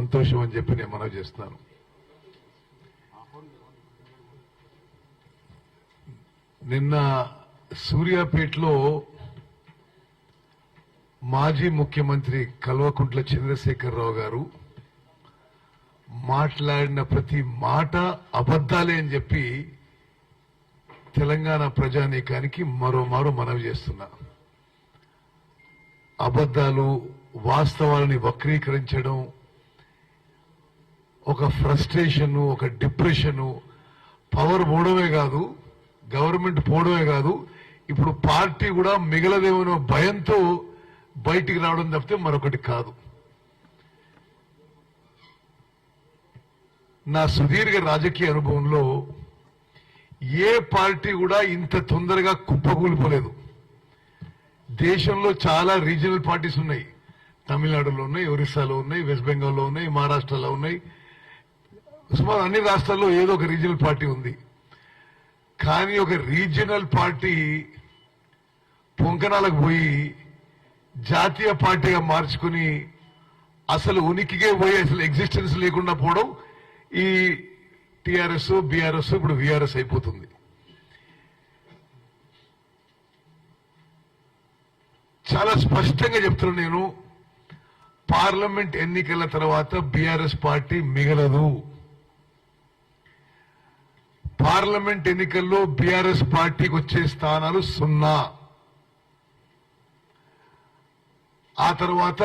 సంతోషం అని చెప్పి నేను మనవి చేస్తున్నాను. నిన్న సూర్యాపేటలో మాజీ ముఖ్యమంత్రి కల్వకుంట్ల చంద్రశేఖరరావు గారు మాట్లాడిన ప్రతి మాట అబద్దాలే అని చెప్పి తెలంగాణ ప్రజానీకానికి మరోమారు మనవి చేస్తున్నా. అబద్దాలు వాస్తవాలని వక్రీకరించడం, ఒక ఫ్రస్ట్రేషన్, ఒక డిప్రెషన్, పవర్ పోవడమే కాదు, గవర్నమెంట్ పోవడమే కాదు, ఇప్పుడు పార్టీ కూడా మిగలదేమో భయంతో బయటికి రావడం తప్పితే మరొకటి కాదు. నా సుదీర్ఘ రాజకీయ అనుభవంలో ఏ పార్టీ కూడా ఇంత తొందరగా కుప్పకూలిపోలేదు. దేశంలో చాలా రీజనల్ పార్టీస్ ఉన్నాయి. తమిళనాడులో ఉన్నాయి, ఒరిస్సాలో ఉన్నాయి, వెస్ట్ బెంగాల్లో ఉన్నాయి, మహారాష్ట్రలో ఉన్నాయి, సుమారు అన్ని రాష్ట్రాల్లో ఏదో ఒక రీజనల్ పార్టీ ఉంది. కానీ ఒక రీజనల్ పార్టీ పొంకనాలకు పోయి జాతీయ పార్టీగా మార్చుకుని అసలు ఉనికికే పోయి అసలు ఎగ్జిస్టెన్స్ లేకుండా పోవడం ఈ టిఆర్ఎస్, బీఆర్ఎస్, ఇప్పుడు వీఆర్ఎస్ అయిపోతుంది. చాలా స్పష్టంగా చెప్తున్నాను నేను, పార్లమెంట్ ఎన్నికల తర్వాత బీఆర్ఎస్ పార్టీ మిగలదు. పార్లమెంట్ ఎన్నికల్లో బీఆర్ఎస్ పార్టీకి వచ్చే స్థానాలు 0. ఆ తర్వాత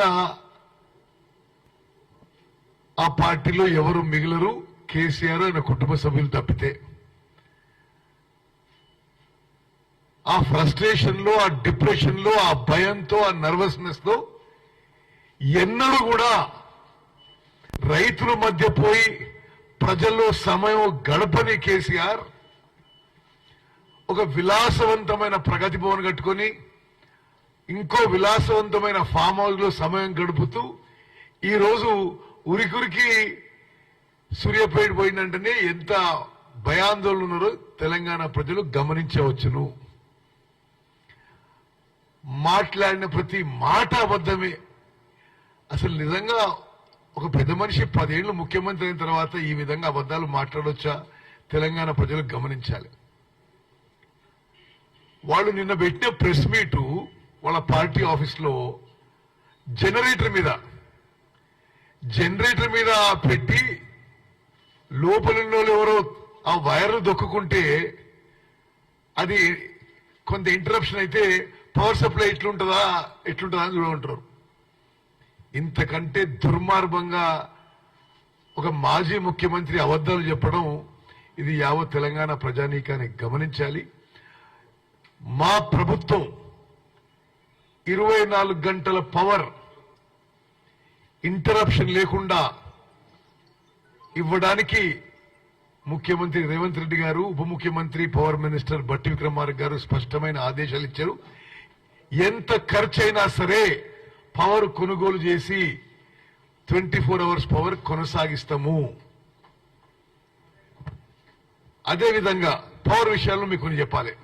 ఆ పార్టీలో ఎవరు మిగిలరు, కేసీఆర్ ఆయన కుటుంబ సభ్యులు తప్పితే. ఆ ఫ్రస్ట్రేషన్ లో, ఆ డిప్రెషన్ లో, ఆ భయంతో, ఆ నర్వస్నెస్ తో ఎన్నడూ కూడా రైతుల మధ్య పోయి ప్రజల్లో సమయం గడపని కేసీఆర్ ఒక విలాసవంతమైన ప్రగతి భవన్ కట్టుకొని ఇంకో విలాసవంతమైన ఫామ్ హౌస్ లో సమయం గడుపుతూ ఈరోజు ఉరికురికి సూర్యాపేట పోయిందంటేనే ఎంత భయాందోళన ఉన్నారో తెలంగాణ ప్రజలు గమనించవచ్చును. మాట్లాడిన ప్రతి మాట అబద్ధమే. అసలు నిజంగా ఒక పెద్ద మనిషి 10 ఏళ్లు ముఖ్యమంత్రి అయిన తర్వాత ఈ విధంగా అబద్దాలు మాట్లాడొచ్చా? తెలంగాణ ప్రజలు గమనించాలి. వాళ్ళు నిన్న పెట్టిన ప్రెస్ మీటు వాళ్ళ పార్టీ ఆఫీస్ లో జనరేటర్ మీద పెట్టి లోపల ఎవరో ఆ వైర్లు దొక్కుంటే అది కొంత ఇంటరప్షన్ అయితే పవర్ సప్లై ఎట్లుంటుందా అని చూడమంటారు. ఇంతకంటే దుర్మార్గంగా ఒక మాజీ ముఖ్యమంత్రి అబద్దాలు చెప్పడం, ఇది యావత్ తెలంగాణ ప్రజానీకాన్ని గమనించాలి. మా ప్రభుత్వం 24 గంటల పవర్ ఇంటరప్షన్ లేకుండా ఇవ్వడానికి ముఖ్యమంత్రి రేవంత్ రెడ్డి గారు, ఉప ముఖ్యమంత్రి పవర్ మినిస్టర్ బట్టి విక్రమార్క గారు స్పష్టమైన ఆదేశాలు ఇచ్చారు. ఎంత ఖర్చైనా సరే పవర్ కొనుగోలు చేసి 24 అవర్స్ పవర్ కొనసాగిస్తాము. అదేవిధంగా పవర్ విషయాల్లో మీకు కొన్ని చెప్పాలి.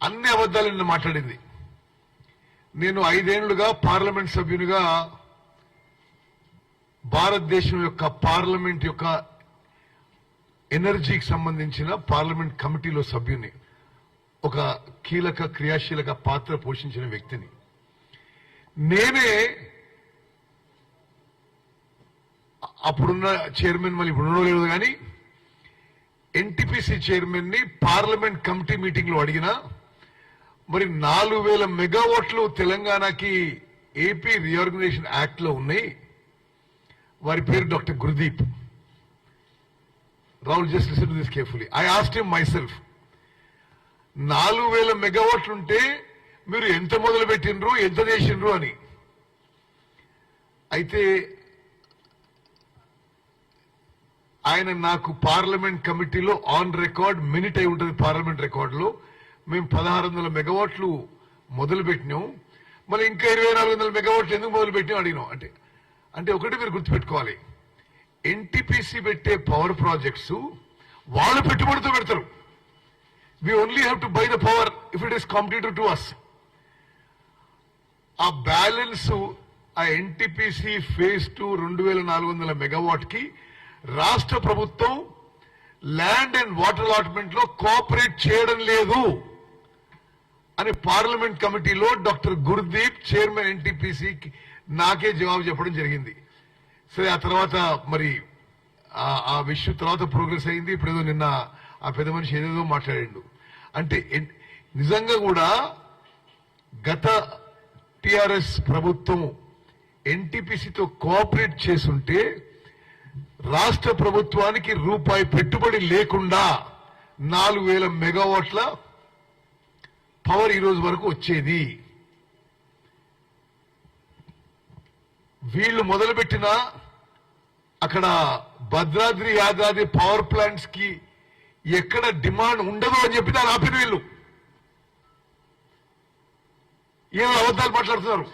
అన్ని అబద్దాలు నిన్న మాట్లాడింది. నేను 5 ఏళ్లుగా పార్లమెంట్ సభ్యునిగా భారతదేశం యొక్క పార్లమెంట్ యొక్క ఎనర్జీకి సంబంధించిన పార్లమెంట్ కమిటీలో సభ్యుని, ఒక కీలక క్రియాశీలక పాత్ర పోషించిన వ్యక్తిని. నేనే అప్పుడున్న చైర్మన్, మళ్ళీ ఇప్పుడు లేదు కానీ ఎన్టీపీసీ చైర్మన్ ని పార్లమెంట్ కమిటీ మీటింగ్ లో అడిగినా, మరి 4000 మెగావాట్లు తెలంగాణకి ఏపీ రీఆర్గనైజేషన్ యాక్ట్ లో ఉన్నాయి. వారి పేరు doctor Gurdeep. Rahul, just listen to this carefully. I asked him my self, 4000 మెగావాట్లు ఉంటే మీరు ఎంత మొదలు పెట్టినరు, ఎంత చేసిండ్రు అని. అయితే ఆయన నాకు పార్లమెంట్ కమిటీలో ఆన్ రికార్డ్ మినిట్ అయి ఉంటుంది. పార్లమెంట్ రికార్డులో మేము 1600 మెగావాట్లు మొదలు పెట్టినాం, మళ్ళీ ఇంకా 2400 మెగావాట్లు ఎందుకు మొదలు పెట్టినాం అడిగినాం. అంటే ఒకటి మీరు గుర్తుపెట్టుకోవాలి, ఎన్టీపీసీ పెట్టే పవర్ ప్రాజెక్ట్స్ వాళ్ళు పెట్టుబడితో పెడతారు. we only have to buy the power if it is competitive to us. ఆ బ్యాలెన్స్ ఆ ఎన్టీపీసీ ఫేజ్ 2 2400 మెగావాట్ కి రాష్ట్ర ప్రభుత్వం ల్యాండ్ అండ్ వాటర్ అలాట్మెంట్ లో కోఆపరేట్ చేయడం లేదు అని పార్లమెంట్ కమిటీలో డాక్టర్ గుర్దీప్ చైర్మన్ ఎన్టీపీసీ నాకే జవాబు చెప్పడం జరిగింది. సరే, ఆ తర్వాత మరి ఆ విషయం తర్వాత ప్రోగ్రెస్ అయింది. ఇప్పుడు ఏదో నిన్న ఆ పెద్ద మనిషి ఏదేదో మాట్లాడిండు. అంటే నిజంగా కూడా గత టిఆర్ఎస్ ప్రభుత్వం ఎన్టీపీసీతో కోఆపరేట్ చేసుంటే రాష్ట్ర ప్రభుత్వానికి రూపాయి పెట్టుబడి లేకుండా 4000 మెగావాట్ల పవర్ ఈ రోజు వరకు వచ్చేది. వీళ్లు మొదలుపెట్టిన అక్కడ భద్రాద్రి యాదాద్రి పవర్ ప్లాంట్స్ కి ఎక్కడ డిమాండ్ ఉండదు అని చెప్పి దాన్ని ఆపిన వీళ్ళు ఏదో అబద్ధాలు మాట్లాడుతున్నారు.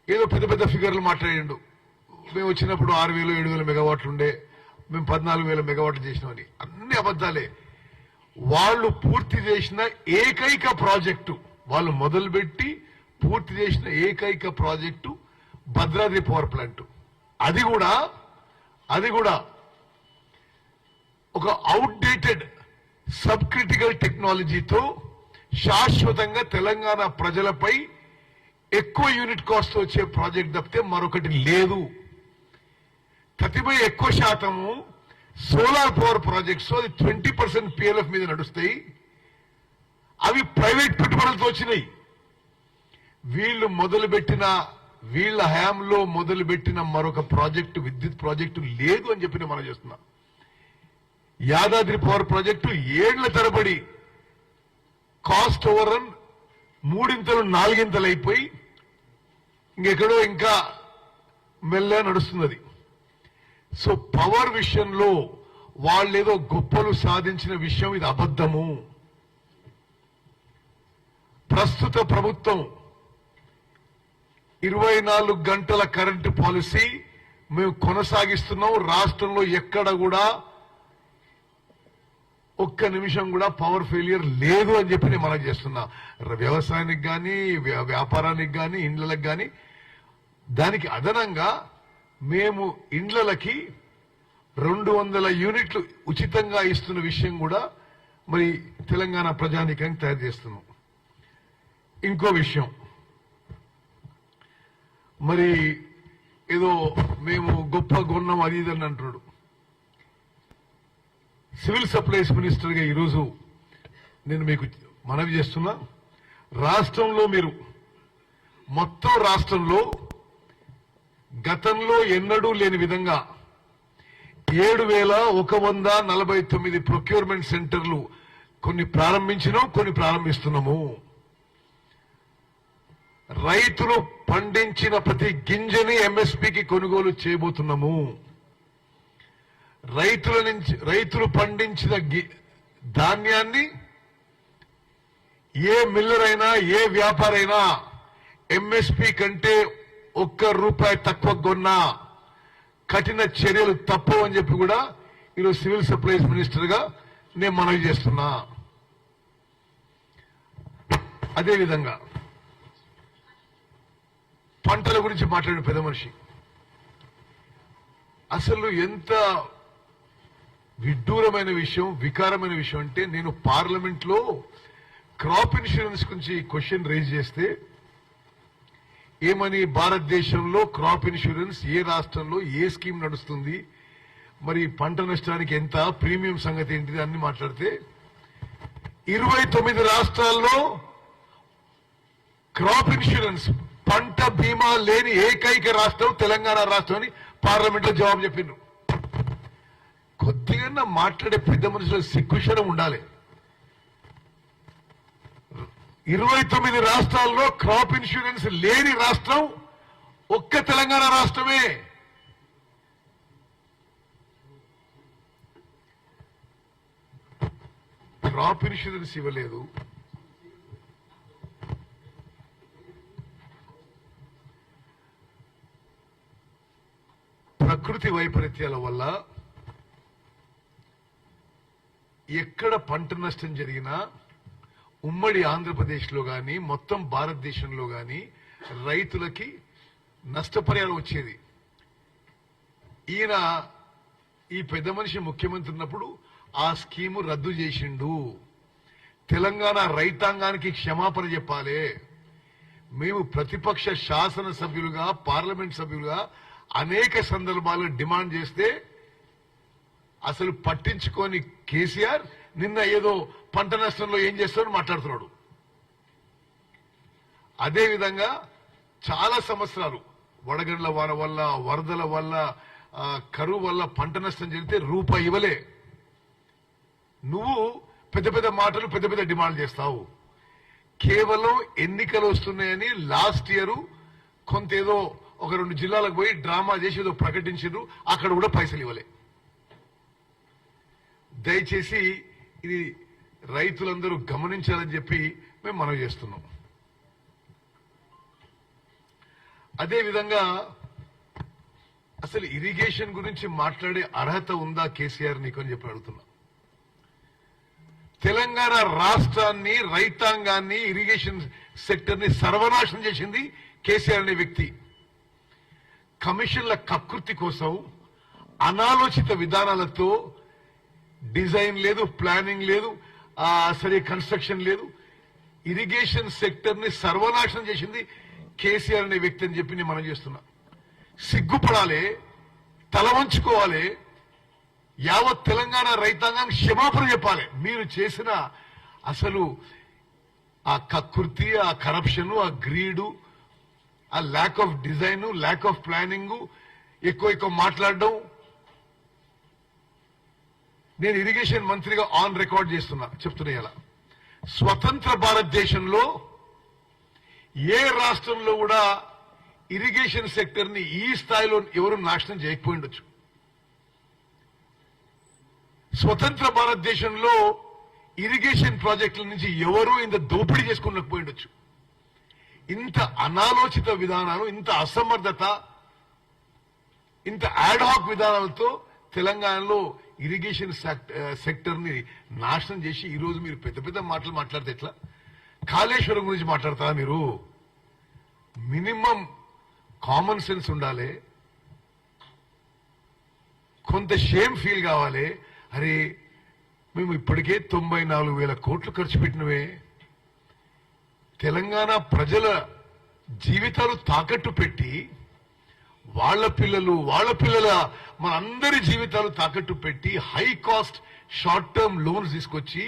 ఏదో పెద్ద పెద్ద ఫిగర్లు మాట్లాడిండు. మేము వచ్చినప్పుడు 6000 7000 మెగావాట్లు ఉండే, మేము 14000 మెగావాట్లు చేసినామని. అన్ని అబద్ధాలే. వాళ్ళు పూర్తి చేసిన ఏకైక ప్రాజెక్టు, వాళ్ళు మొదలుపెట్టి పూర్తి చేసిన ఏకైక ప్రాజెక్టు భద్రాద్రి పవర్ ప్లాంట్. అది కూడా ఒక అవుట్డేటెడ్ సబ్ క్రిటికల్ టెక్నాలజీతో శాశ్వతంగా తెలంగాణ ప్రజలపై ఎక్కువ యూనిట్ కాస్ట్ వచ్చే ప్రాజెక్ట్ తప్పితే మరొకటి లేదు. ప్రతిపై ఎక్కువ శాతము సోలార్ పవర్ ప్రాజెక్ట్స్, అది 20% PLF మీద నడుస్తాయి. అవి ప్రైవేట్ పెట్టుబడులతో వచ్చినాయి. వీళ్ళ హయాంలో మొదలుపెట్టిన మరొక ప్రాజెక్టు, విద్యుత్ ప్రాజెక్టు లేదు అని చెప్పి మనం చేస్తున్నాం. యాదాద్రి పవర్ ప్రాజెక్టు 7 ఏళ్ల తరబడి కాస్ట్ ఓవర్ రన్ 3 4 అయిపోయి ఇంకెక్కడో ఇంకా మెల్లగా నడుస్తున్నది. సో పవర్ విషయంలో వాళ్ళేదో గొప్పలు సాధించిన విషయం ఇది అబద్ధము. ప్రస్తుత ప్రభుత్వం 24 గంటల కరెంటు పాలసీ మేము కొనసాగిస్తున్నాం. రాష్ట్రంలో ఎక్కడ కూడా ఒక్క నిమిషం కూడా పవర్ ఫెయిలియర్ లేదు అని చెప్పి నేను మనం చేస్తున్నా. వ్యవసాయానికి కానీ, వ్యాపారానికి కానీ, ఇండ్లకి కానీ. దానికి అదనంగా మేము ఇండ్లకి 200 యూనిట్లు ఉచితంగా ఇస్తున్న విషయం కూడా మరి తెలంగాణ ప్రజానీకానికి తయారు చేస్తున్నాం. ఇంకో విషయం, మరి ఏదో మేము గొప్ప గొన్నం అది ఇదని అంటున్నాడు. సివిల్ సప్లైస్ మినిస్టర్ గా ఈరోజు నేను మీకు మనవి చేస్తున్నా, రాష్ట్రంలో మీరు మొత్తం రాష్ట్రంలో గతంలో ఎన్నడూ లేని విధంగా 7149 ప్రొక్యూర్మెంట్ సెంటర్లు కొన్ని ప్రారంభించినాం, కొన్ని ప్రారంభిస్తున్నాము. రైతులు పండించిన ప్రతి గింజని ఎంఎస్పీకి కొనుగోలు చేయబోతున్నాము. రైతులు పండించిన ధాన్యాన్ని ఏ మిల్లర్ అయినా, ఏ వ్యాపారైనా ఎంఎస్పీ కంటే ₹1 తక్కువ కొన్నా కఠిన చర్యలు తప్పవు అని చెప్పి కూడా ఈరోజు సివిల్ సప్లైస్ మినిస్టర్ గా నేను మనవి చేస్తున్నా. అదేవిధంగా పంటల గురించి మాట్లాడిన పెద్ద మనిషి అసలు ఎంత విడ్డూరమైన విషయం, వికారమైన విషయం అంటే, నేను పార్లమెంట్ లో క్రాప్ ఇన్సూరెన్స్ గురించి క్వశ్చన్ రైజ్ చేస్తే ఏమని, భారతదేశంలో క్రాప్ ఇన్సూరెన్స్ ఏ రాష్ట్రంలో ఏ స్కీమ్ నడుస్తుంది, మరి పంట నష్టానికి ఎంత, ప్రీమియం సంగతి ఏంటిది అన్ని మాట్లాడితే 29 రాష్ట్రాల్లో క్రాప్ ఇన్సూరెన్స్ పంట బీమా లేని ఏకైక రాష్ట్రం తెలంగాణ రాష్ట్రం అని పార్లమెంట్ లో జవాబు చెప్పిండ్రు. కొద్దిగా మాట్లాడే పెద్ద మనుషులు సిగ్గుశరం ఉండాలి. 29 రాష్ట్రాల్లో క్రాప్ ఇన్సూరెన్స్ లేని రాష్ట్రం ఒక్క తెలంగాణ రాష్ట్రమే. క్రాప్ ఇన్సూరెన్స్ ఇవ్వలేదు, ప్రకృతి వైపరీత్యాల వల్ల ఎక్కడ పంట నష్టం జరిగినా ఉమ్మడి ఆంధ్రప్రదేశ్ లో గాని, మొత్తం భారతదేశంలో గాని రైతులకి నష్టపరిహారం వచ్చేది. ఈయన ఈ పెద్ద మనిషి ముఖ్యమంత్రి ఉన్నప్పుడు ఆ స్కీము రద్దు చేసిండు. తెలంగాణ రైతాంగానికి క్షమాపణ చెప్పాలి. మేము ప్రతిపక్ష శాసనసభ్యులుగా పార్లమెంట్ సభ్యులుగా అనేక సందర్భాల్లో డిమాండ్ చేస్తే అసలు పట్టించుకొని కేసీఆర్ నిన్న ఏదో పంట నష్టంలో ఏం చేస్తాడో మాట్లాడుతున్నాడు. అదేవిధంగా చాలా సంవత్సరాలు వడగండ్ల వాన వల్ల, వరదల వల్ల, కరువు వల్ల పంట నష్టం జరిగితే రూపాయి ఇవ్వలే. నువ్వు పెద్ద పెద్ద మాటలు, పెద్ద పెద్ద డిమాండ్ చేస్తావు. కేవలం ఎన్నికలు వస్తున్నాయని లాస్ట్ ఇయర్ కొంత ఏదో ఒక 2 జిల్లాలకు పోయి డ్రామా చేసి ఏదో ప్రకటించారు, అక్కడ కూడా పైసలు ఇవ్వలే. దయచేసి ఇది రైతులందరూ గమనించాలని చెప్పి మేము మనవి చేస్తున్నాం. అదేవిధంగా అసలు ఇరిగేషన్ గురించి మాట్లాడే అర్హత ఉందా కేసీఆర్ నీకు అని చెప్పి అడుగుతున్నా. తెలంగాణ రాష్ట్రాన్ని, రైతాంగాన్ని, ఇరిగేషన్ సెక్టర్ ని సర్వనాశనం చేసింది కేసీఆర్ అనే వ్యక్తి. కమిషన్ల కకృతి కోసం అనాలోచిత విధానాలతో డిజైన్ లేదు, ప్లానింగ్ లేదు, సరే కన్స్ట్రక్షన్ లేదు, ఇరిగేషన్ సెక్టర్ ని సర్వనాశనం చేసింది కేసీఆర్ అనే వ్యక్తి అని చెప్పి నేను మనం చేస్తున్నా. సిగ్గుపడాలి, తల వంచుకోవాలి. యావత్ తెలంగాణ రైతాంగానికి క్షమాపణ చెప్పాలి. మీరు చేసిన అసలు ఆ కకృతి, ఆ కరప్షన్, ఆ గ్రీడు, ఆ lack of design, lack of planning, ఎక్కువ మాట్లాడడం. నేను ఇరిగేషన్ మంత్రిగా ఆన్ రికార్డ్ చెప్తున్నా ఇలా స్వతంత్ర భారతదేశంలో ఏ రాష్ట్రంలో కూడా ఇరిగేషన్ సెక్టర్ ని ఈ స్థాయిలో ఎవరు నాశనం చేయకపోయిండొచ్చు. స్వతంత్ర భారతదేశంలో ఇరిగేషన్ ప్రాజెక్టుల నుంచి ఎవరు ఇంత దోపిడీ చేసుకోలేకపోయిండొచ్చు. ఇంత అనాలోచిత విధానాలు, ఇంత అసమర్థత, ఇంత యాడ్హాక్ విధానాలతో తెలంగాణలో ఇరిగేషన్ సెక్టర్ ని నాశనం చేసి ఈరోజు మీరు పెద్ద పెద్ద మాటలు మాట్లాడితే ఎట్లా? కాళేశ్వరం గురించి మాట్లాడతారా మీరు? మినిమం కామన్ సెన్స్ ఉండాలి, కొంత షేమ్ ఫీల్ కావాలి. అరే మేము ఇప్పటికే 94,000 కోట్లు ఖర్చు పెట్టినవే, తెలంగాణ ప్రజల జీవితాలు తాకట్టు పెట్టి, వాళ్ళ పిల్లల మనందరి జీవితాలు తాకట్టు పెట్టి high cost short term loans తీసుకొచ్చి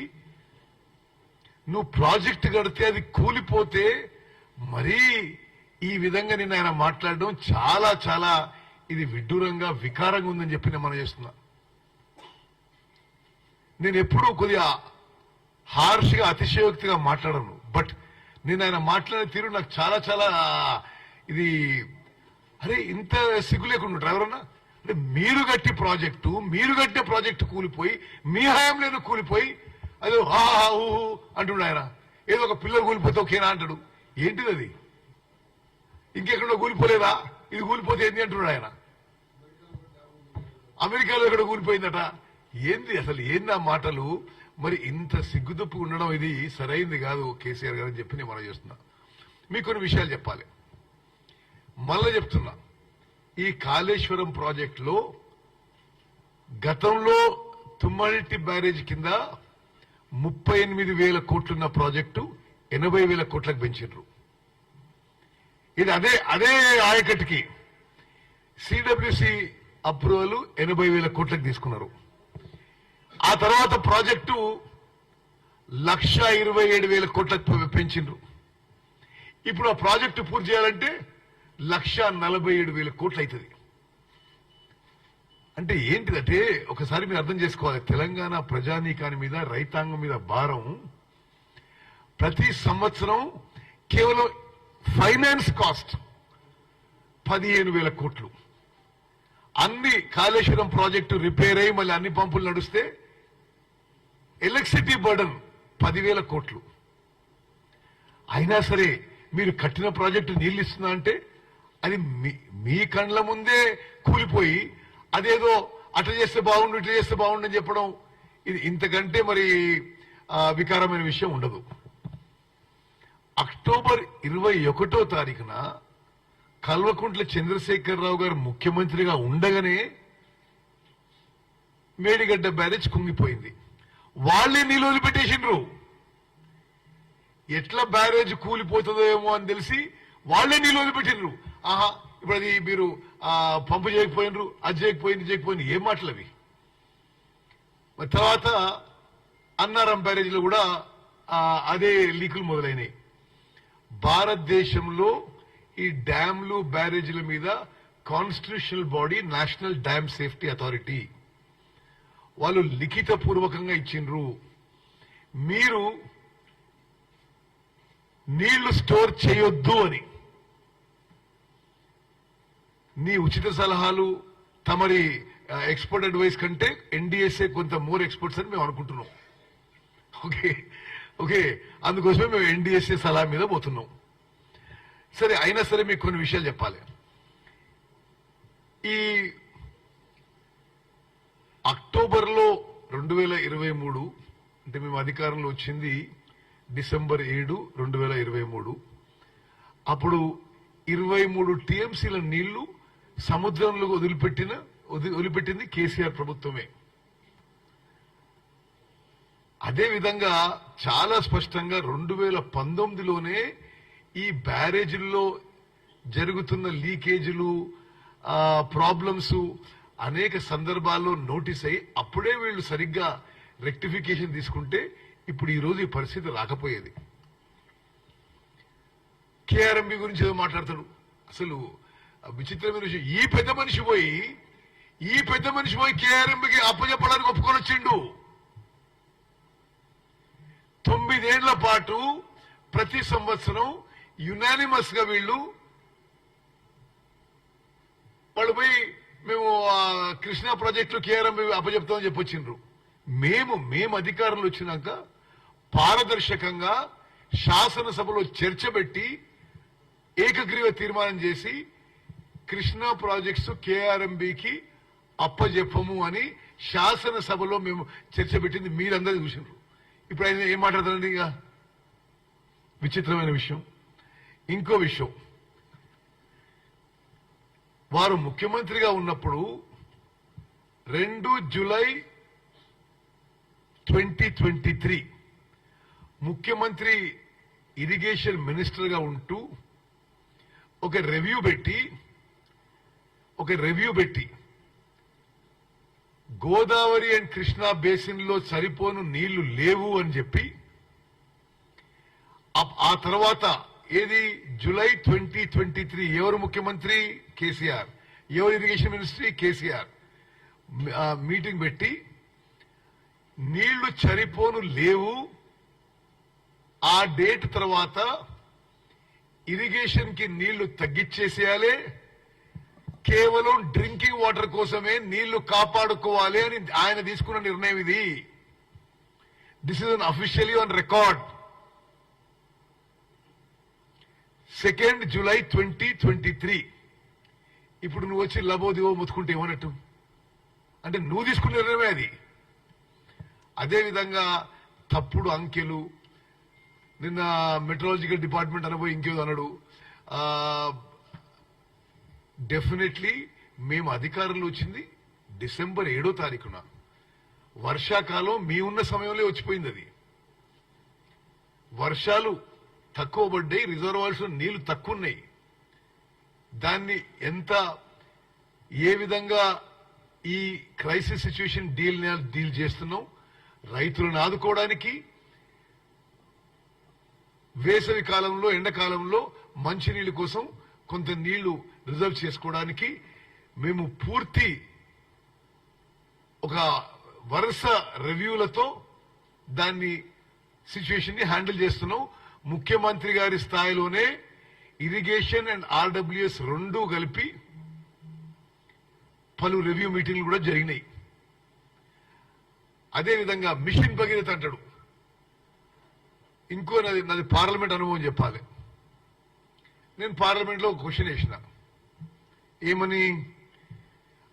నువ్వు ప్రాజెక్ట్ కడితే అది కూలిపోతే మరీ ఈ విధంగా నిన్న ఆయన మాట్లాడడం చాలా చాలా ఇది విడ్డూరంగా, వికారంగా ఉందని చెప్పి నేను మనం చేస్తున్నా. నేను ఎప్పుడూ కొద్దిగా హార్ష్గా, అతిశయోక్తిగా మాట్లాడను. బట్ నేను ఆయన మాట్లాడే తీరు నాకు చాలా చాలా ఇది, అరే ఇంత సిగ్గు లేకుండా డ్రైవర్ అన్నా, అంటే మీరు కట్టే ప్రాజెక్టు కూలిపోయి, మీ హయాంలో కూలిపోయి, అదే హా ఊ అంటున్నాడు ఆయన. ఏదో ఒక పిల్లలు కూలిపోతే ఓకేనా అంటాడు. ఏంటిది అది? ఇంకెక్కడో కూలిపోలేదా? ఇది కూలిపోతే ఏంది అంటున్నాడు ఆయన. అమెరికాలో ఎక్కడ కూలిపోయిందట. ఏంది అసలు, ఏంది ఆ మాటలు? మరి ఇంత సిగ్గుదప్పు ఉండడం ఇది సరైంది కాదు కేసీఆర్ గారు అని చెప్పి నేను మనం చేస్తున్నా. మీకు కొన్ని విషయాలు చెప్పాలి. మళ్ళా చెప్తున్నా, ఈ కాళేశ్వరం ప్రాజెక్టులో గతంలో తుమ్మల్టి బ్యారేజ్ కింద 38,000 కోట్లున్న ప్రాజెక్టు 80,000 కోట్లకు పెంచారు. ఇది అదే ఆయకట్టుకి సిడబ్ల్యూసి అప్రూవల్ 80,000 కోట్లకు తీసుకున్నారు. ఆ తర్వాత ప్రాజెక్టు 1,27,000 కోట్లకు పెంచిండ్రు. ఇప్పుడు ఆ ప్రాజెక్టు పూర్తి చేయాలంటే 1,47,000 కోట్లు అవుతుంది. అంటే ఏంటిదంటే ఒకసారి మీరు అర్థం చేసుకోవాలి, తెలంగాణ ప్రజానీకాని మీద, రైతాంగం మీద భారం ప్రతి సంవత్సరం కేవలం ఫైనాన్స్ కాస్ట్ 15,000 కోట్లు. అన్ని కాళేశ్వరం ప్రాజెక్టు రిపేర్ అయ్యి మళ్ళీ అన్ని పంపులు నడుస్తే ఎలక్ట్రిసిటీ బర్డన్ 10,000 కోట్లు. అయినా సరే మీరు కట్టిన ప్రాజెక్టు నీళ్ళు ఇస్తున్నా అంటే అది మీ కండ్ల ముందే కూలిపోయి, అదేదో అట్లా చేస్తే బాగుండు, ఇట్లా చేస్తే బాగుండు అని చెప్పడం, ఇది ఇంతకంటే మరి వికారమైన విషయం ఉండదు. అక్టోబర్ 21వ తారీఖున కల్వకుంట్ల చంద్రశేఖరరావు గారు ముఖ్యమంత్రిగా ఉండగానే మేడిగడ్డ బ్యారేజ్ కుంగిపోయింది. వాళ్లే నీళ్ళు వదిలిపెట్టేసిండ్రు. ఎట్లా బ్యారేజ్ కూలిపోతుందో ఏమో అని తెలిసి వాళ్లే నీళ్ళు వదిలిపెట్టిండ్రు. ఆహా, ఇప్పుడు అది మీరు పంపు చేయకపోయినరు, అది చేయకపోయింది ఏం మాటలు అవి. తర్వాత అన్నారం బ్యారేజ్ లో కూడా అదే లీకులు మొదలైనవి. భారతదేశంలో ఈ డ్యాంలు బ్యారేజీల మీద constitutional body national dam safety authority వాళ్ళు లిఖిత పూర్వకంగా ఇచ్చిండ్రు. మీరు నీళ్లు స్టోర్ చేయొద్దు అని. నీ ఉచిత సలహాలు తమరి ఎక్స్పర్ట్ అడ్వైస్ కంటే ఎన్డీఎస్ఏ కొంత మోర్ ఎక్స్పర్ట్స్ అని మేము అనుకుంటున్నాం. ఓకే, అందుకోసమే మేము ఎన్డీఎస్ఏ సలహా మీద పోతున్నాం. సరే, అయినా సరే మీకు కొన్ని విషయాలు చెప్పాలి. ఈ అక్టోబర్లో 2023 అంటే మేము అధికారంలో వచ్చింది డిసెంబర్ 7, 2023. అప్పుడు 23 టీఎంసీల నీళ్లు సముద్రంలో వదిలిపెట్టింది కేసీఆర్ ప్రభుత్వమే. అదేవిధంగా చాలా స్పష్టంగా 2019లోనే ఈ బ్యారేజీల్లో జరుగుతున్న లీకేజీలు, ప్రాబ్లమ్స్ అనేక సందర్భాల్లో నోటీస్ అయ్యి అప్పుడే వీళ్ళు సరిగ్గా రెక్టిఫికేషన్ తీసుకుంటే ఇప్పుడు ఈ రోజు ఈ పరిస్థితి రాకపోయేది. కేఆర్ఎంబి గురించి ఏదో మాట్లాడతాడు. అసలు విచిత్రమైన విషయం, ఈ పెద్ద మనిషి పోయి కేఆర్ఎంబికి అప్పచెప్పడానికి ఒప్పుకొని వచ్చిండు. 9 ఏళ్ల పాటు ప్రతి సంవత్సరం యునానిమస్ గా వాళ్ళు పోయి మేము కృష్ణా ప్రాజెక్టులో కేఆర్ఎంబి అప్పచెప్తామని చెప్పొచ్చిండ్రు. మేము అధికారంలో వచ్చినాక పారదర్శకంగా శాసనసభలో చర్చ పెట్టి ఏకగ్రీవ తీర్మానం చేసి కృష్ణా ప్రాజెక్ట్స్ కేఆర్ఎంబికి అప్పజెప్పము అని శాసనసభలో మేము చర్చ పెట్టింది మీరందరూ చూసినారు. ఇప్పుడు ఆయన ఏం మాట్లాడతారండి? ఇక విచిత్రమైన విషయం. ఇంకో విషయం, వారు ముఖ్యమంత్రిగా ఉన్నప్పుడు 2 జూలై 2023 ముఖ్యమంత్రి ఇరిగేషన్ మినిస్టర్ గా ఉంటూ ఒక రివ్యూ పెట్టి గోదావరి అండ్ కృష్ణా బేసిన్ లో సరిపోను నీళ్లు లేవు అని చెప్పి ఆ తర్వాత ఏది జూలై 2023 ఎవరు ముఖ్యమంత్రి? కేసీఆర్. ఎవరు ఇరిగేషన్ మినిస్ట్రీ? కేసీఆర్. మీటింగ్ పెట్టి నీళ్లు సరిపోను లేవు, ఆ డేట్ తర్వాత ఇరిగేషన్ కి నీళ్లు తగ్గించేసేయాలి, కేవలం డ్రింకింగ్ వాటర్ కోసమే నీళ్లు కాపాడుకోవాలి అని ఆయన తీసుకున్న నిర్ణయం ఇది. This is an officially on record. 2 July 2023. ఇప్పుడు నువ్వు వచ్చి లబోదివో ముత్తుకుంటే ఏమన్నట్టు? అంటే నువ్వు తీసుకున్న నిర్ణయమే అది. అదేవిధంగా తప్పుడు అంకెలు, నిన్న మెట్రాలజికల్ డిపార్ట్మెంట్ అనబోయి ఇంకేదో అన్నాడు. డెఫినెట్లీ మేము అధికారంలో వచ్చింది డిసెంబర్ 7వ తారీఖున. వర్షాకాలం మీ ఉన్న సమయంలో వచ్చిపోయింది. అది వర్షాలు తక్కువ పడ్డాయి, రిజర్వాయర్స్ లో నీళ్లు తక్కువ ఉన్నాయి. దాన్ని ఏ విధంగా ఈ క్రైసిస్ సిచ్యువేషన్ డీల్ చేస్తున్నాం, రైతులను ఆదుకోవడానికి, వేసవి కాలంలో ఎండాకాలంలో మంచినీళ్ళ కోసం కొంత నీళ్లు రిజర్వ్ చేసుకోవడానికి మేము పూర్తి ఒక వరుస రివ్యూలతో దాన్ని సిచ్యువేషన్ ని హ్యాండిల్ చేస్తున్నాం. ముఖ్యమంత్రి గారి స్థాయిలోనే ఇరిగేషన్ అండ్ ఆర్డబ్ల్యూఎస్ రెండూ కలిపి పలు రివ్యూ మీటింగ్లు కూడా జరిగినాయి. అదేవిధంగా మిషన్ భగీరథ అంటాడు. ఇంకో నాది పార్లమెంట్ అనుభవం చెప్పాలి. నేను పార్లమెంట్ లో ఒక క్వశ్చన్ వేసిన, ఏమని,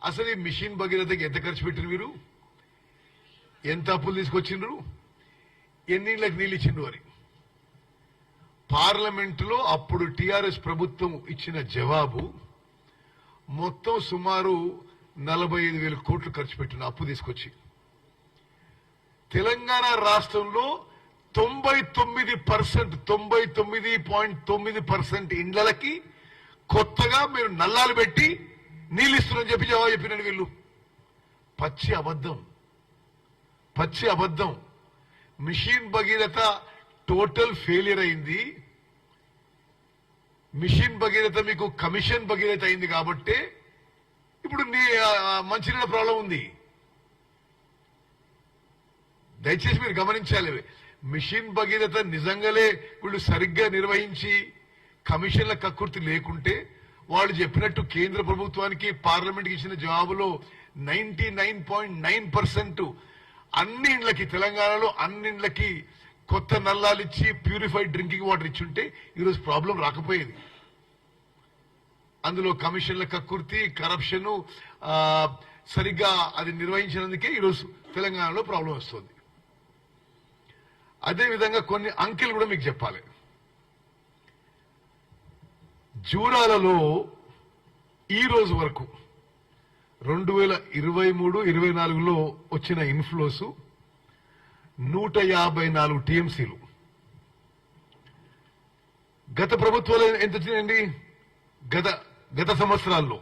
అసలు ఈ మిషన్ భగీరథకి ఎంత ఖర్చు పెట్టిన మీరు, ఎంత అప్పులు తీసుకొచ్చిండ్రు, ఎన్నిళ్ళకి నీళ్ళు ఇచ్చిండ్రు అని. పార్లమెంటులో అప్పుడు టిఆర్ఎస్ ప్రభుత్వం ఇచ్చిన జవాబు మొత్తం సుమారు 45,000 కోట్లు ఖర్చు పెట్టిన అప్పు తీసుకొచ్చి తెలంగాణ రాష్ట్రంలో 99.9% ఇండ్లకి కొత్తగా మీరు నల్లాలు పెట్టి నీళ్ళు ఇస్తున్నారని చెప్పి జవాబు చెప్పినాడు వీళ్ళు. పచ్చి అబద్ధం. మిషన్ భగీరథ టోటల్ ఫెయిలియర్ అయింది. మిషన్ భగీరథ మీకు కమిషన్ భగీరథ అయింది కాబట్టి ఇప్పుడు మంచినీళ్ళ ప్రాబ్లం ఉంది. దయచేసి మీరు గమనించాలి. మిషన్ భగీరథ నిజంగానే వీళ్ళు సరిగ్గా నిర్వహించి కమిషన్ల కక్కుర్తి లేకుంటే వాళ్ళు చెప్పినట్టు కేంద్ర ప్రభుత్వానికి పార్లమెంట్కి ఇచ్చిన జవాబులో 99.9% అన్ని ఇండ్లకి తెలంగాణలో అన్ని ఇండ్లకి కొత్త నల్లాలు ఇచ్చి ప్యూరిఫైడ్ డ్రింకింగ్ వాటర్ ఇచ్చుంటే ఈరోజు ప్రాబ్లం రాకపోయేది. అందులో కమిషన్ల కక్కుర్తి, కరప్షన్ సరిగ్గా అది నిర్వహించినందుకే ఈరోజు తెలంగాణలో ప్రాబ్లం వస్తుంది. అదేవిధంగా కొన్ని అంకెలు కూడా మీకు చెప్పాలి. జూరాలలో ఈ రోజు వరకు 2023-24లో వచ్చిన ఇన్ఫ్లోస్ 154 టీఎంసీలు. గత ప్రభుత్వాలు ఎంత వచ్చినాయండి? గత సంవత్సరాల్లో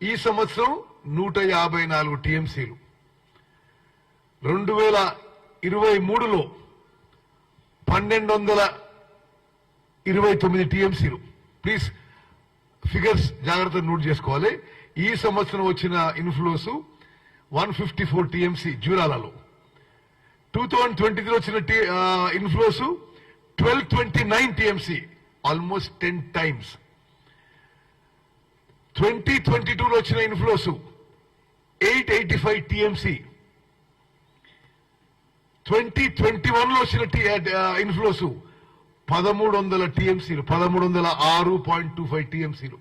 ఈ సంవత్సరం 154 టీఎంసీలు. 2023లో 1229 టీఎంసీలు. ప్లీజ్ ఫిగర్స్ జాగ్రత్తగా నోట్ చేసుకోవాలి. ఈ సంవత్సరం వచ్చిన ఇన్ఫ్లోస్ 154 టీఎంసీ జూరాలలో. 2023 వచ్చిన ఇన్ఫ్లోస్ 1229 టీఎంసీ, ఆల్మోస్ట్ 10 టైమ్స్. 2022లో వచ్చిన ఇన్ఫ్లోస్ 885 టీఎంసీ. 2021లో వచ్చిన ఇన్ఫ్లోస్ 1300 టీఎంసీలు, 1306.25 టీఎంసీలు.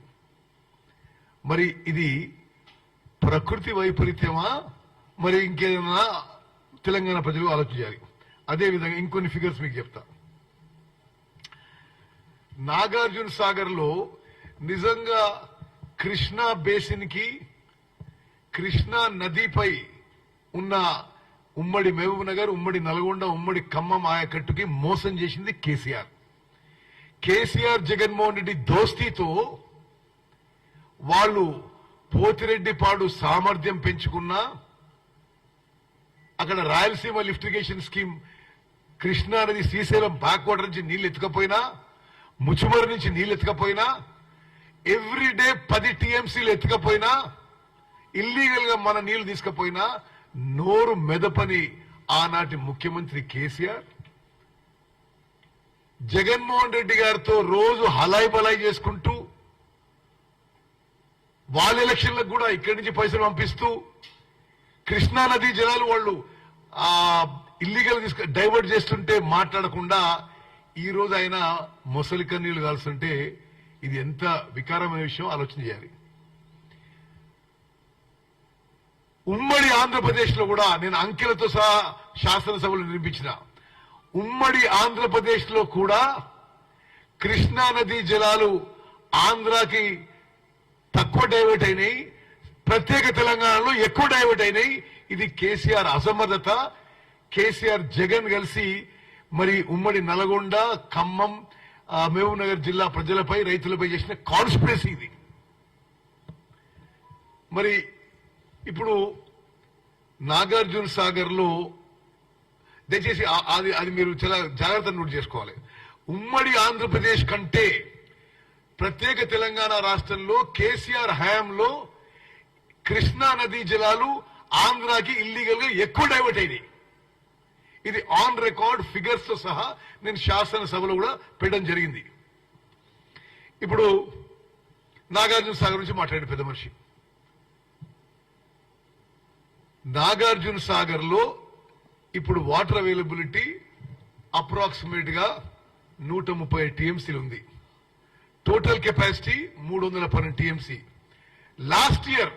మరి ఇది ప్రకృతి వైపరీత్యమా, మరి ఇంకేదైనా తెలంగాణ ప్రజలు ఆలోచించాలి. అదేవిధంగా ఇంకొన్ని ఫిగర్స్ మీకు చెప్తా. నాగార్జున సాగర్ లో నిజంగా కృష్ణా బేసిన్ కి, కృష్ణా నదిపై ఉన్న ఉమ్మడి మహబూబ్ నగర్, ఉమ్మడి నల్గొండ, ఉమ్మడి ఖమ్మం ఆయకట్టుకి మోసం చేసింది కేసీఆర్ జగన్మోహన్ రెడ్డి దోస్తీతో వాళ్ళు పోతిరెడ్డిపాడు సామర్థ్యం పెంచుకున్నా, అక్కడ రాయలసీమ లిఫ్టిగేషన్ స్కీమ్ కృష్ణా నది శ్రీశైలం బ్యాక్ వాటర్ నుంచి నీళ్లు ఎత్తుకపోయినా, ముచ్చుమరి నుంచి నీళ్లు ఎత్తుకపోయినా, ఎవ్రీడే 10 టీఎంసీలు ఎత్తుకపోయినా, ఇల్లీగల్ గా మన నీళ్లు తీసుకుపోయినా నోరు మెదపని ఆనాటి ముఖ్యమంత్రి కేసీఆర్ జగన్మోహన్ రెడ్డి గారితో రోజు హలాయి బలాయి చేసుకుంటూ, వాళ్ళ ఎలక్షన్లకు కూడా ఇక్కడి నుంచి పైసలు పంపిస్తూ, కృష్ణా నదీ జలాలు వాళ్ళు ఇల్లీగల్ డైవర్ట్ చేస్తుంటే మాట్లాడకుండా ఈ రోజు ఆయన మొసలి కన్నీళ్లు కాల్స్తుంటే ఇది ఎంత వికారమైన విషయం ఆలోచన చేయాలి. ఉమ్మడి ఆంధ్రప్రదేశ్ లో కూడా నేను అంకెలతో సహా శాసనసభలో నిర్మించిన ఉమ్మడి ఆంధ్రప్రదేశ్ లో కూడా కృష్ణా నదీ జలాలు ఆంధ్రాకి తక్కువ డైవర్ట్ అయినాయి, ప్రత్యేక తెలంగాణలో ఎక్కువ డైవర్ట్ అయినాయి. ఇది కేసీఆర్ అసమర్థత. కేసీఆర్ జగన్ కలిసి మరి ఉమ్మడి నల్గొండ, ఖమ్మం, మహబూబ్ నగర్ జిల్లా ప్రజలపై, రైతులపై చేసిన కాన్స్పిరసీ ఇది. మరి ఇప్పుడు నాగార్జున సాగర్ లో దయచేసి అది మీరు చాలా జాగ్రత్తగా నోట్ చేసుకోవాలి. ఉమ్మడి ఆంధ్రప్రదేశ్ కంటే ప్రత్యేక తెలంగాణ రాష్ట్రంలో కేసీఆర్ హయాంలో కృష్ణా నదీ జలాలు ఆంధ్రాకి ఇల్లీగల్ గా ఎక్కువ డైవర్ట్ అయినాయి. ఇది ఆన్ రికార్డ్ ఫిగర్స్ తో సహా నేను శాసనసభలో కూడా పెట్టడం జరిగింది. ఇప్పుడు నాగార్జున సాగర్ నుంచి మాట్లాడిన పెద్ద మనిషి. నాగార్జున సాగర్ లో ఇప్పుడు వాటర్ అవైలబిలిటీ అప్రాక్సిమేట్ గా 130 టీఎంసీలు ఉంది. Total capacity 312 TMC. Last year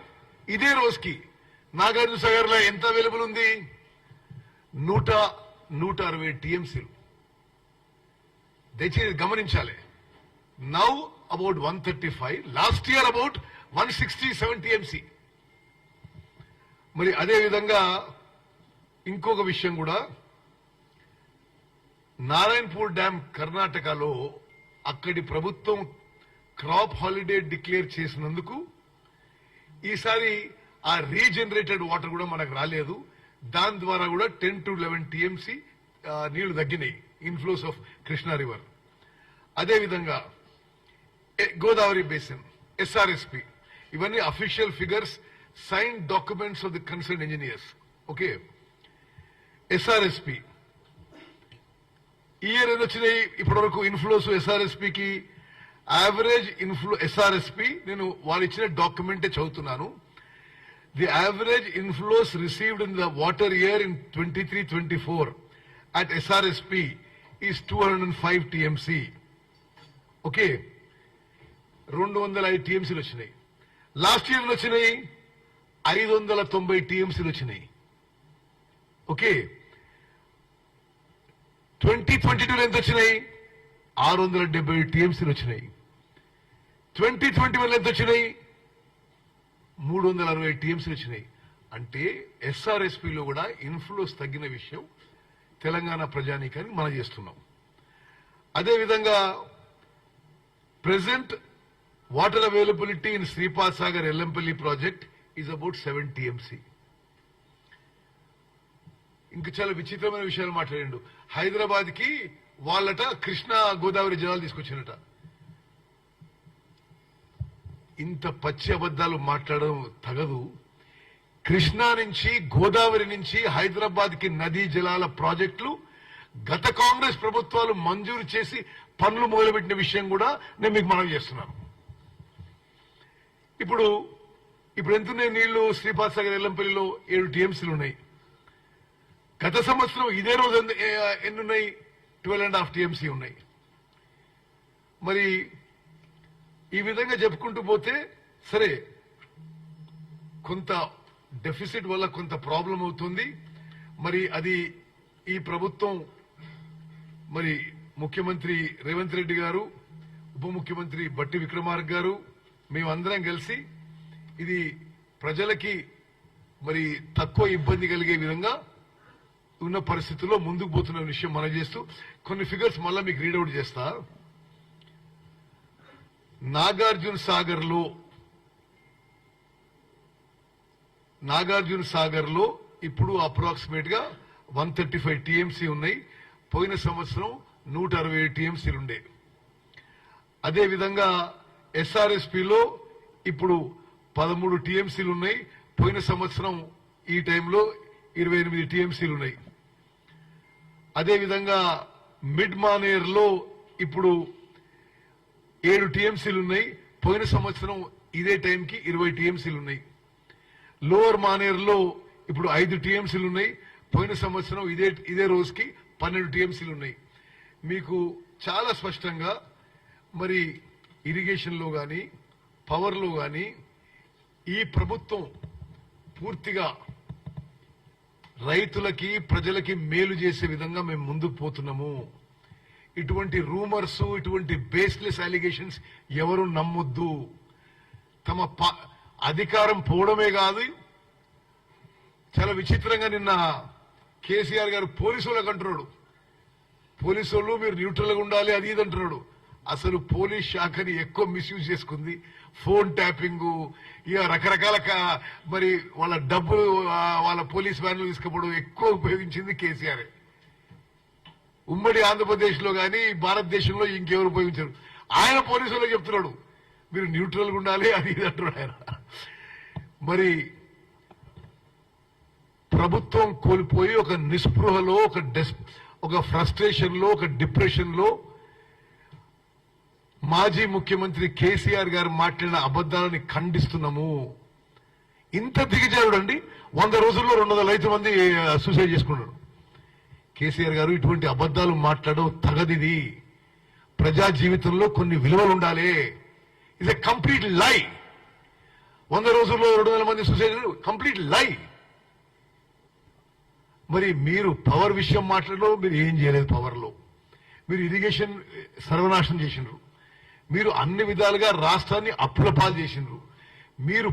ఇదే రోజుకి నాగార్జున సాగర్ లో ఎంత అవైలబుల్ ఉంది? 160 టీఎంసీలు. దయచేసి గమనించాలి. Now about 135, last year about 167 TMC. మరి అదే విధంగా ఇంకొక విషయం కూడా, నారాయణపూర్ డ్యామ్ కర్ణాటకలో అక్కడి ప్రభుత్వం క్రాప్ హాలిడే డిక్లేర్ చేసినందుకు ఈసారి ఆ రీజనరేటెడ్ వాటర్ కూడా మనకు రాలేదు. దాని ద్వారా కూడా 10 to 11 టీఎంసీ నీళ్లు తగ్గినాయి, ఇన్ఫ్లోస్ ఆఫ్ కృష్ణా రివర్. అదేవిధంగా గోదావరి బేసిన్, ఎస్ఆర్ఎస్పి, ఇవన్నీ official figures, sign documents of the concern engineers. Okay, SRSP ఈ ఇయర్ ఏది వచ్చినాయి ఇప్పటి వరకు ఇన్ఫ్లోస్ ఎస్ఆర్ఎస్పికి? యావరేజ్ ఇన్ఫ్లో ఎస్ఆర్ఎస్పి నేను వాళ్ళు ఇచ్చిన డాక్యుమెంటే చదువుతున్నాను. The average inflows received in the water year in 23-24 at SRSP is 205 TMC. Okay, 205 టీఎంసీలు వచ్చినాయి. లాస్ట్ ఇయర్ వచ్చినాయి 590 టీఎంసీలు వచ్చినాయి. ఓకే, 2022 ఎంత వచ్చినాయి? 670 టీఎంసీలు వచ్చినాయి. 2021 ఎంత వచ్చినాయి? 360 టీఎంసీలు వచ్చినాయి. అంటే ఎస్ఆర్ఎస్పీలో కూడా ఇన్ఫ్లోస్ తగ్గిన విషయం తెలంగాణ ప్రజానీకానికి మనం చేస్తున్నాం. అదేవిధంగా present water availability in Shripad Sagar Yellampalli project is about 7 TMC. ఇంకా చాలా విచిత్రమైన విషయాలు మాట్లాడిండు. హైదరాబాద్ కి వాళ్ళట కృష్ణా గోదావరి జలాలు తీసుకొచ్చినట. ఇంత పచ్చి అబద్దాలు మాట్లాడడం తగదు. కృష్ణా నుంచి గోదావరి నుంచి హైదరాబాద్ కి నదీ జలాల ప్రాజెక్టులు గత కాంగ్రెస్ ప్రభుత్వాలు మంజూరు చేసి పనులు మొదలుపెట్టిన విషయం కూడా నేను మీకు మనవి చేస్తున్నాను. ఇప్పుడు ఎంతున్నాయి నీళ్లు? శ్రీపాద్ సాగర్ ఎల్లంపల్లిలో 7 టీఎంసీలు ఉన్నాయి. గత సంవత్సరం ఇదే రోజు ఎన్నున్నాయి? 12.5 టీఎంసీ ఉన్నాయి. మరి ఈ విధంగా చెప్పుకుంటూ పోతే సరే, కొంత డెఫిసిట్ వల్ల కొంత ప్రాబ్లం అవుతుంది. మరి అది ఈ ప్రభుత్వం, మరి ముఖ్యమంత్రి రేవంత్ రెడ్డి గారు, ఉప ముఖ్యమంత్రి బట్టి విక్రమార్క గారు, మేమందరం కలిసి ఇది ప్రజలకి మరి తక్కువ ఇబ్బంది కలిగే విధంగా ఉన్న పరిస్థితుల్లో ముందుకు పోతున్న విషయం మనం చేస్తూ కొన్ని ఫిగర్స్ మళ్ళా మీకు రీడౌట్ చేస్తా. నాగార్జున సాగర్ లో ఇప్పుడు అప్రాక్సిమేట్ గా 135 టీఎంసీ ఉన్నాయి. పోయిన సంవత్సరం 167 టీఎంసీలు ఉండే. అదేవిధంగా ఎస్ఆర్ఎస్పీలో ఇప్పుడు 13 టీఎంసీలు ఉన్నాయి. పోయిన సంవత్సరం ఈ టైంలో 28 టీఎంసీలు ఉన్నాయి. అదేవిధంగా మిడ్ మానేర్ లో ఇప్పుడు 7 టీఎంసీలు ఉన్నాయి. పోయిన సంవత్సరం ఇదే టైంకి 20 టీఎంసీలు ఉన్నాయి. లోవర్ మానేర్ లో ఇప్పుడు 5 టీఎంసీలు ఉన్నాయి. పోయిన సంవత్సరం ఇదే రోజుకి 12 టీఎంసీలు ఉన్నాయి. మీకు చాలా స్పష్టంగా మరి ఇరిగేషన్ లో గాని పవర్ లో గాని ఈ ప్రభుత్వం పూర్తిగా రైతులకి ప్రజలకి మేలు చేసే విధంగా మేము ముందుకు పోతున్నాము. ఇటువంటి రూమర్స్, ఇటువంటి బేస్లెస్ అలిగేషన్స్ ఎవరు నమ్మొద్దు. తమ అధికారం పోవడమే కాదు, చాలా విచిత్రంగా నిన్న కేసీఆర్ గారు పోలీసు వాళ్ళకి అంటున్నాడు, పోలీసు వాళ్ళు మీరు న్యూట్రల్ గా ఉండాలి అది ఇది అంటున్నాడు. అసలు పోలీస్ శాఖని ఎక్కువ మిస్యూజ్ చేసుకుంది. ఫోన్ ట్యాపింగ్, ఇక రకరకాల మరి వాళ్ళ డబ్బులు వాళ్ళ పోలీస్ వ్యాన్లు తీసుకుపోవడం ఎక్కువ ఉపయోగించింది కేసీఆర్. ఉమ్మడి ఆంధ్రప్రదేశ్ లో గాని భారతదేశంలో ఇంకెవరు ఉపయోగించారు. ఆయన పోలీసులు చెప్తున్నాడు మీరు న్యూట్రల్ గా ఉండాలి అది ఇది అంటున్నాడు ఆయన. మరి ప్రభుత్వం కోల్పోయి ఒక నిస్పృహలో, ఒక ఫ్రస్ట్రేషన్ లో, ఒక డిప్రెషన్ లో మాజీ ముఖ్యమంత్రి కేసీఆర్ గారు మాట్లాడిన అబద్దాలని ఖండిస్తున్నాము. ఇంత దిగజారుడండి. 100 రోజుల్లో 205 మంది సూసైడ్ చేసుకున్నారు. కేసీఆర్ గారు ఇటువంటి అబద్దాలు మాట్లాడడం తగదిది. ప్రజా జీవితంలో కొన్ని విలువలు ఉండాలి. ఇది ఎ కంప్లీట్ లై. 100 రోజుల్లో 200 మంది సూసైడ్, కంప్లీట్ లై. మరి మీరు పవర్ విషయం మాట్లాడడం, మీరు ఏం చేయలేదు పవర్ లో. మీరు ఇరిగేషన్ సర్వనాశనం చేసినారు, మీరు అన్ని విధాలుగా రాష్ట్రాన్ని అప్పుల పాలు చేసినారు, మీరు